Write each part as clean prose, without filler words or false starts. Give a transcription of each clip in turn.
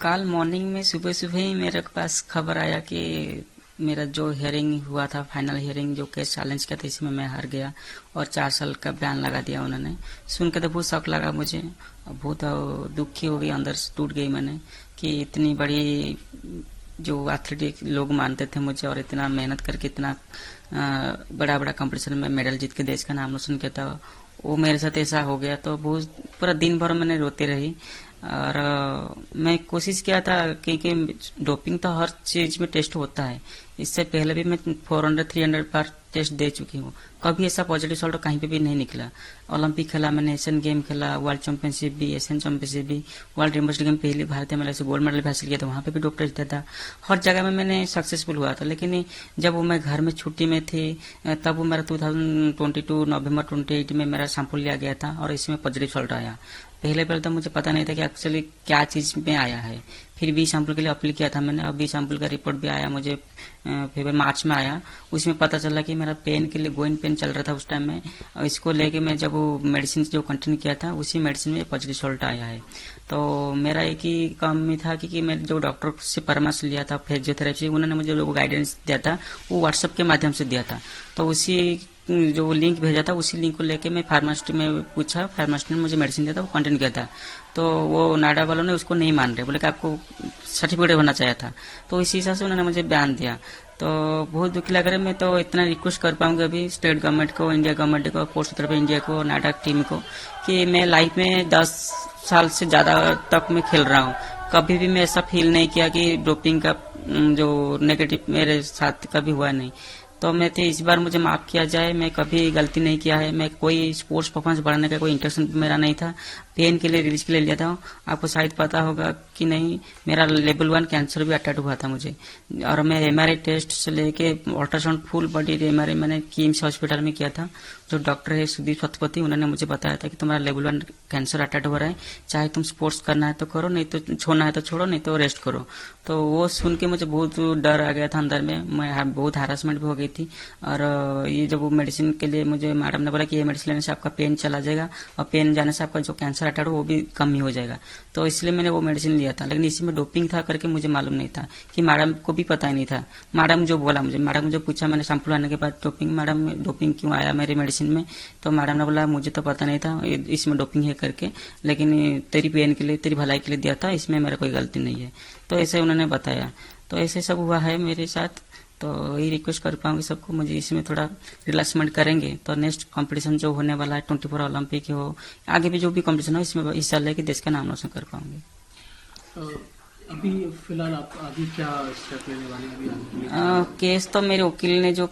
कल मॉर्निंग में सुबह सुबह ही मेरे पास खबर आया कि मेरा जो हियरिंग हुआ था, फाइनल हियरिंग जो केस चैलेंज किया था, इसमें मैं हार गया और 4 साल का बैन लगा दिया उन्होंने। सुन के तो बहुत शौक लगा मुझे, बहुत दुखी हो गई, अंदर से टूट गई मैंने कि इतनी बड़ी जो एथलेटिक लोग मानते थे मुझे और इतना मेहनत करके इतना बड़ा बड़ा कंपटीशन में मेडल जीत के देश का नाम रोशन किया था, वो मेरे साथ ऐसा हो गया। तो बहुत पूरा दिन भर मैंने रोती रही और मैं कोशिश किया था क्योंकि डोपिंग तो हर चीज में टेस्ट होता है। इससे पहले भी मैं 400-300 बार टेस्ट दे चुकी हूँ, कभी ऐसा पॉजिटिव रिजल्ट कहीं पे भी नहीं निकला। ओलंपिक खेला मैंने, एशियन गेम खेला, वर्ल्ड चैंपियनशिप भी, एशियन चैंपियनशिप भी, वर्ल्ड यूनिवर्सिटी गेम पहली भारतीय महिला से गोल्ड मेडल भी हासिल किया था, वहां पे भी डोप टेस्ट दिया था। हर जगह में मैंने सक्सेसफुल हुआ था। लेकिन जब वो मैं घर में छुट्टी में थी तब वो मेरा 2022 नवंबर 28 में मेरा सैंपल लिया गया था और इसमें पॉजिटिव रिजल्ट आया। पहले तो मुझे पता नहीं था कि एक्चुअली क्या चीज में आया है। फिर बी सैंपल के लिए अपील किया था मैंने, और बी सैंपल का रिपोर्ट भी आया मुझे फरवरी मार्च में आया। उसमें पता चला कि मेरा पेन के लिए गोइन पेन चल रहा था उस टाइम में, और इसको लेके मैं जब वो मेडिसिन जो कंटिन्यू किया था उसी मेडिसिन में पॉजिटिव रिजल्ट आया है। तो मेरा एक ही काम में था कि मैं जो डॉक्टर से परामर्श लिया था फिजियोथेरेपी, उन्होंने मुझे जो गाइडेंस दिया था वो व्हाट्सएप के माध्यम से दिया था। तो उसी जो लिंक भेजा था उसी लिंक को लेके मैं फार्मासिस्ट में पूछा, फार्मासिस्ट ने मुझे मेडिसिन दिया था, वो कंटिन्यू किया था। तो वो नाडा वालों ने उसको नहीं मान रहे, बोले कि आपको सर्टिफिकेट होना चाहिए था। तो इसी हिसाब से उन्होंने मुझे बयान दिया। तो बहुत दुखी लग रहा है। मैं तो इतना रिक्वेस्ट कर पाऊंगा अभी स्टेट गवर्नमेंट को, इंडिया गवर्नमेंट को, स्पोर्ट्स तरफ इंडिया को, नाडा टीम को, कि मैं लाइफ में 10 साल से ज्यादा तक मैं खेल रहा हूँ, कभी भी मैं ऐसा फील नहीं किया कि डोपिंग का जो नेगेटिव मेरे साथ कभी हुआ नहीं। तो मैं तो इस बार मुझे माफ किया जाए, मैं कभी गलती नहीं किया है। मैं कोई स्पोर्ट्स परफॉर्मेंस बढ़ाने का कोई इंटेंशन मेरा नहीं था, पेन के लिए रिलीज के लिए लिया था। आपको शायद पता होगा कि नहीं, मेरा लेवल 1 कैंसर भी अटैक हुआ था मुझे, और मैं एमआरआई टेस्ट से लेके अल्ट्रासाउंड फुल बॉडी एमआरआई मैंने किम्स हॉस्पिटल में किया था। जो डॉक्टर है सुदीप शतपथी, उन्होंने मुझे बताया था कि तुम्हारा लेवल 1 कैंसर अटैक हो रहा है, चाहे तुम स्पोर्ट्स करना है तो करो, नहीं तो छोड़ना है तो छोड़ो, नहीं तो रेस्ट करो। तो वो सुन के मुझे बहुत डर आ गया था अंदर में, मैं बहुत हैरेसमेंट भी हो गई थी। और ये जब वो मेडिसिन के लिए मुझे मैडम ने बोला कि ये मेडिसिन लेने से आपका पेन चला जाएगा और पेन जाने से आपका जो कैंसर अटैक वो भी कम ही हो जाएगा, तो इसलिए मैंने वो मेडिसिन लिया था। लेकिन इसी में डोपिंग था करके मुझे मालूम नहीं था, कि मैडम को भी पता ही नहीं था। मैडम जो बोला मुझे, मैडम मुझे पूछा, मैंने सैंपल आने के बाद डोपिंग, मैडम डोपिंग क्यों आया मेरे मेडिसिन में? तो मैडम ने बोला मुझे तो पता नहीं था इसमें डोपिंग है करके, लेकिन तेरी पेन के लिए, तेरी भलाई के लिए दिया था, इसमें मेरा कोई गलती नहीं है। तो ऐसे उन्होंने बताया। तो ऐसे सब हुआ है मेरे साथ। तो यही रिक्वेस्ट कर पाऊंगी सबको, मुझे इसमें थोड़ा रिलैक्समेंट करेंगे तो नेक्स्ट कंपटीशन जो होने वाला है 24 ओलंपिक हो, आगे भी जो भी कंपटीशन हो, इसमें हिस्सा लेके देश का नाम रोशन कर पाऊंगे। अभी फिलहाल आप अभी क्या स्टेप लेने वाले हैं? केस तो मेरे वकील ने, जो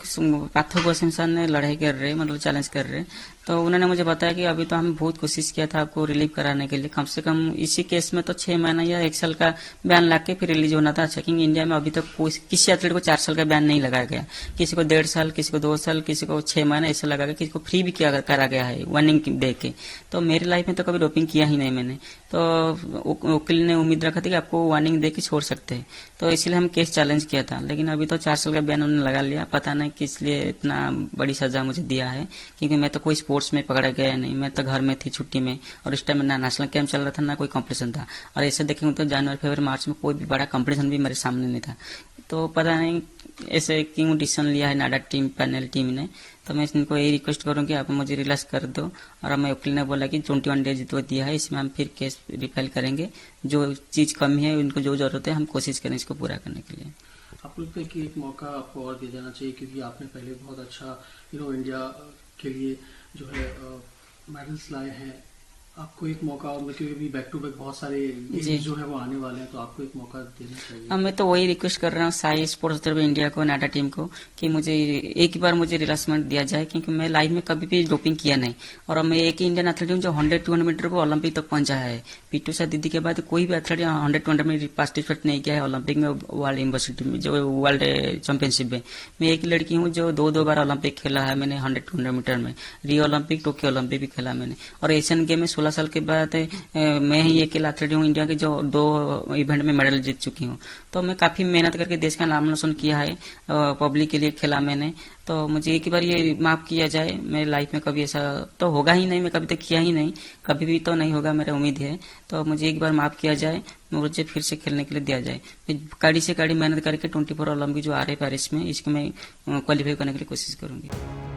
पार्थो भूषण सर ने लड़ाई कर रहे, मतलब चैलेंज कर रहे, तो उन्होंने मुझे बताया कि अभी तो हम बहुत कोशिश किया था आपको रिलीव कराने के लिए, कम से कम इसी केस में तो 6 महीना या 1 साल का बैन ला के फिर रिलीज होना था। चेकिंग इंडिया में अभी तक किसी एथलीट को 4 साल का बैन नहीं लगाया गया, किसी को 1.5 साल, किसी को 2 साल, किसी को 6 महीना ऐसा लगा गया, किसी को फ्री भी करा गया है वार्निंग दे के। तो मेरी लाइफ में तो कभी डोपिंग किया ही नहीं मैंने। तो वकील ने उम्मीद रखा था कि आपको वार्निंग दे के छोड़ सकते हैं, तो इसलिए हम केस चैलेंज किया था। लेकिन अभी तो 4 साल का बैन उन्होंने लगा लिया, पता नहीं किस लिए इतना बड़ी सजा मुझे दिया है, क्योंकि मैं तो कोई स्पोर्ट्स में पकड़ा गया नहीं, मैं तो घर में थी छुट्टी में, और इस टाइम ना नेशनल कैंप चल रहा था ना कोई कंपटीशन था। और ऐसे देखेंगे तो जनवरी फरवरी मार्च में कोई भी बड़ा कंपटीशन भी मेरे सामने नहीं था। तो पता नहीं ऐसे क्यों डिसीजन लिया है नाडा टीम, पैनल टीम ने। तो मैं इनको यही रिक्वेस्ट करूंगी आप मुझे रिलैक्स कर दो। और हमें वकील ने बोला कि 21 डेज जो दिया है इसमें हम फिर केस रिफाइल करेंगे, जो चीज कमी है उनको जो जरूरत है हम कोशिश करें इसको पूरा करने के लिए। आपको लगता है कि एक मौका आपको और दिया जाना चाहिए, क्योंकि आपने पहले बहुत अच्छा इंडिया के लिए जो है मेडल्स लाए हैं, आपको एक मौका, और क्योंकि अभी बैक टू बैक बहुत सारे जो है वो आने वाले हैं, तो आपको एक मौका देना चाहिए। मैं तो वही रिक्वेस्ट कर रहा हूँ साई स्पोर्ट्स तरफ इंडिया को, नाडा टीम को, कि मुझे एक बार मुझे रिलैक्समेंट दिया जाए, क्योंकि मैं लाइफ में कभी भी डोपिंग किया नहीं। और मैं एक ही इंडियन एथलीट हूँ जो 100-200 मीटर को ओलंपिक तक पहुंचाया है। पीटू सा दीदी के बाद कोई भी एथलीट 100-200 में पार्टिसिपेट नहीं किया है ओलंपिक में, वर्ल्ड यूनिवर्सिटी में, जो वर्ल्ड चैंपियनशिप में। मैं एक लड़की हूँ जो 2 बार ओलंपिक खेला है मैंने 100-200 मीटर में, रियो ओलंपिक, टोक्यो ओलंपिक भी खेला मैंने, और एशियन गेम में 16 साल के बाद मैं ही अकेला एथलीट हूँ इंडिया के जो 2 इवेंट में मेडल जीत चुकी हूँ। तो मैं काफी मेहनत करके देश का नाम रोशन किया है, पब्लिक के लिए खेला मैंने। तो मुझे एक बार ये माफ किया जाए, मेरी लाइफ में कभी ऐसा तो होगा ही नहीं, मैं कभी तक किया ही नहीं, कभी भी तो नहीं होगा, मेरा उम्मीद है। तो मुझे एक बार माफ किया जाए, मुझे फिर से खेलने के लिए दिया जाए। मैं कड़ी से कड़ी मेहनत करके 24 ओलंपिक जो आ रहे पेरिस में, इसको मैं क्वालिफाई करने के लिए कोशिश करूंगी।